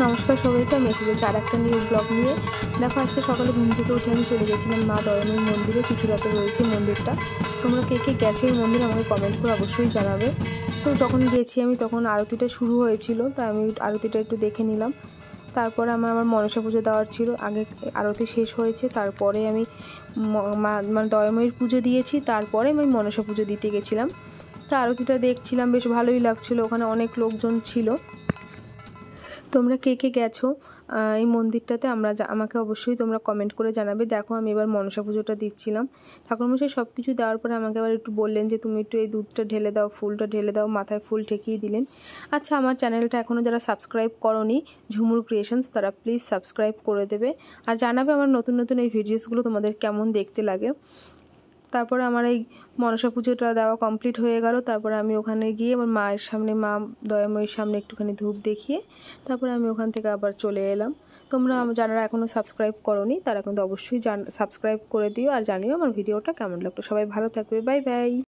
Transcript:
নমস্কার সবাইকে, আমি এসে গেছি আর একটা নিউ ব্লগ নিয়ে। দেখো, আজকে সকালে ঘুম থেকে উঠে আমি চলে গেছিলাম মা দয়াময়ী মন্দিরে। চুঁচুড়াতে রয়েছে মন্দিরটা। তোমরা কে কে গেছো এই মন্দিরে আমাকে কমেন্ট করে অবশ্যই জানাবে। তো যখন গেছি আমি তখন আরতিটা শুরু হয়েছিল, তাই আমি আরতিটা একটু দেখে নিলাম। তারপরে আমার মনসা পুজো দেওয়ার ছিল, আগে আরতি শেষ হয়েছে, তারপরে আমি মানে দয়াময়ীর পুজো দিয়েছি, তারপরে আমি মনসা পুজো দিতে গেছিলাম। তা আরতিটা দেখছিলাম, বেশ ভালোই লাগছিলো, ওখানে অনেক লোকজন ছিল। তোমরা কে কে গেছো এই মন্দিরটাতে আমাকে অবশ্যই তোমরা কমেন্ট করে জানাবে। দেখো, আমি এবার মনসা পুজোটা দিচ্ছিলাম। ঠাকুরমশাই সব কিছু দেওয়ার পরে আমাকে আবার একটু বললেন যে তুমি একটু এই দুধটা ঢেলে দাও, ফুলটা ঢেলে দাও, মাথায় ফুল ঠেকিয়ে দিলেন। আচ্ছা, আমার চ্যানেলটা এখনও যারা সাবস্ক্রাইব করোনি ঝুমুর ক্রিয়েশনস, তারা প্লিজ সাবস্ক্রাইব করে দেবে আর জানাবে আমার নতুন নতুন এই ভিডিওসগুলো তোমাদের কেমন দেখতে লাগে। তারপরে আমার এই মনসা পুজোটা দেওয়া কমপ্লিট হয়ে গেল। তারপরে আমি ওখানে গিয়ে আমার মায়ের সামনে, মা দয়াময়ীর সামনে একটুখানি ধূপ দেখিয়ে তারপরে আমি ওখান থেকে আবার চলে এলাম। তোমরা যারা এখনও সাবস্ক্রাইব করোনি তারা কিন্তু অবশ্যই সাবস্ক্রাইব করে দিও আর জানিও আমার ভিডিওটা কেমন লাগলো। সবাই ভালো থাকবে, বাই বাই।